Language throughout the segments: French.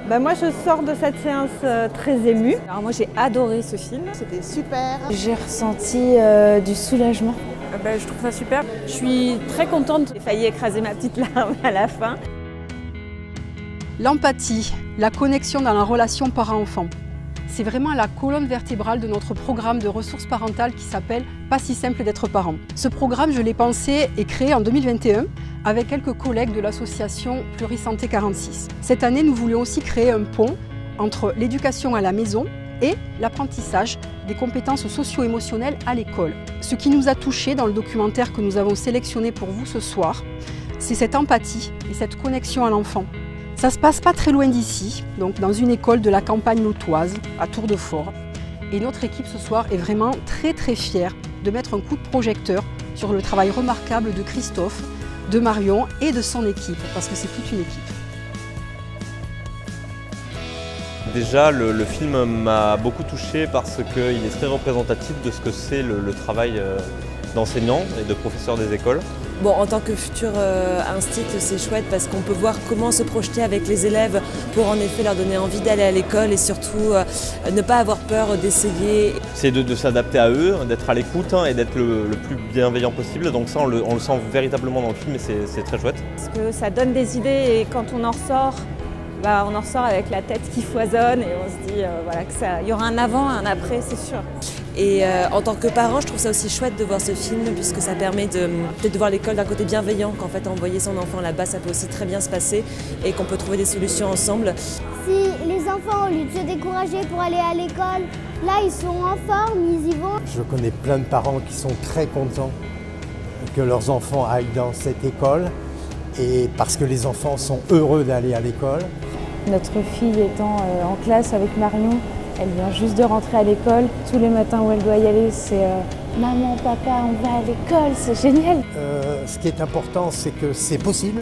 Moi je sors de cette séance très émue. Alors moi j'ai adoré ce film. C'était super. J'ai ressenti du soulagement. Je trouve ça super. Je suis très contente. J'ai failli écraser ma petite larme à la fin. L'empathie, la connexion dans la relation parent-enfant. C'est vraiment la colonne vertébrale de notre programme de ressources parentales qui s'appelle « Pas si simple d'être parent ». Ce programme, je l'ai pensé et créé en 2021 avec quelques collègues de l'association Plurisanté 46. Cette année, nous voulions aussi créer un pont entre l'éducation à la maison et l'apprentissage des compétences socio-émotionnelles à l'école. Ce qui nous a touchés dans le documentaire que nous avons sélectionné pour vous ce soir, c'est cette empathie et cette connexion à l'enfant. Ça se passe pas très loin d'ici, donc dans une école de la campagne lautoise, à Tour-de-Fort. Et notre équipe ce soir est vraiment très fière de mettre un coup de projecteur sur le travail remarquable de Christophe, de Marion et de son équipe, parce que c'est toute une équipe. Déjà, le film m'a beaucoup touché parce qu'il est très représentatif de ce que c'est le travail d'enseignant et de professeur des écoles. Bon, en tant que futur instit, c'est chouette parce qu'on peut voir comment se projeter avec les élèves pour en effet leur donner envie d'aller à l'école et surtout ne pas avoir peur d'essayer. C'est de s'adapter à eux, d'être à l'écoute et d'être le plus bienveillant possible. Donc ça, on le sent véritablement dans le film et c'est très chouette. Parce que ça donne des idées et quand on en ressort, on en ressort avec la tête qui foisonne et on se dit qu'il y aura un avant et un après, c'est sûr. Et en tant que parent, je trouve ça aussi chouette de voir ce film puisque ça permet peut-être de voir l'école d'un côté bienveillant, qu'en fait envoyer son enfant là-bas, ça peut aussi très bien se passer et qu'on peut trouver des solutions ensemble. Si les enfants, au lieu de se décourager pour aller à l'école, là ils sont en forme, ils y vont. Je connais plein de parents qui sont très contents que leurs enfants aillent dans cette école et parce que les enfants sont heureux d'aller à l'école. Notre fille étant en classe avec Marion, elle vient juste de rentrer à l'école. Tous les matins où elle doit y aller, c'est maman, papa, on va à l'école, c'est génial. Ce qui est important, c'est que c'est possible.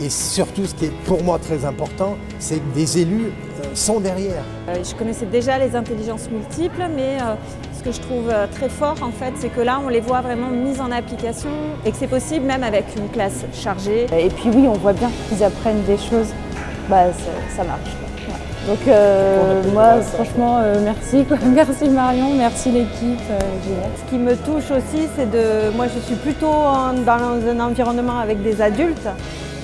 Et surtout, ce qui est pour moi très important, c'est que des élus sont derrière. Je connaissais déjà les intelligences multiples, mais ce que je trouve très fort, en fait, c'est que là, on les voit vraiment mises en application et que c'est possible même avec une classe chargée. Et puis oui, on voit bien qu'ils apprennent des choses. Ça marche. Donc moi, franchement, merci. Merci Marion, merci l'équipe. Ce qui me touche aussi, c'est moi je suis plutôt dans un environnement avec des adultes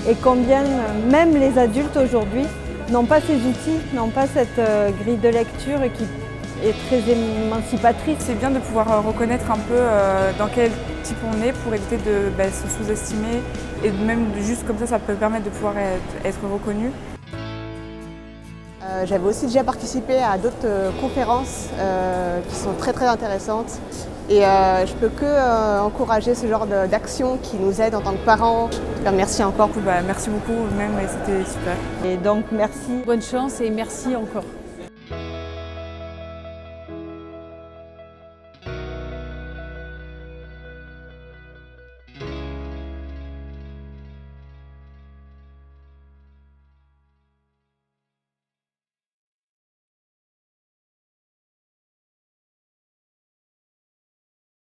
et combien même les adultes aujourd'hui n'ont pas ces outils, n'ont pas cette grille de lecture qui est très émancipatrice. C'est bien de pouvoir reconnaître un peu dans quel type on est pour éviter de se sous-estimer et même juste comme ça peut permettre de pouvoir être reconnu. J'avais aussi déjà participé à d'autres conférences qui sont très intéressantes et je peux que encourager ce genre d'action qui nous aide en tant que parents. Merci encore. Merci beaucoup, même c'était super. Et donc merci. Bonne chance et merci encore.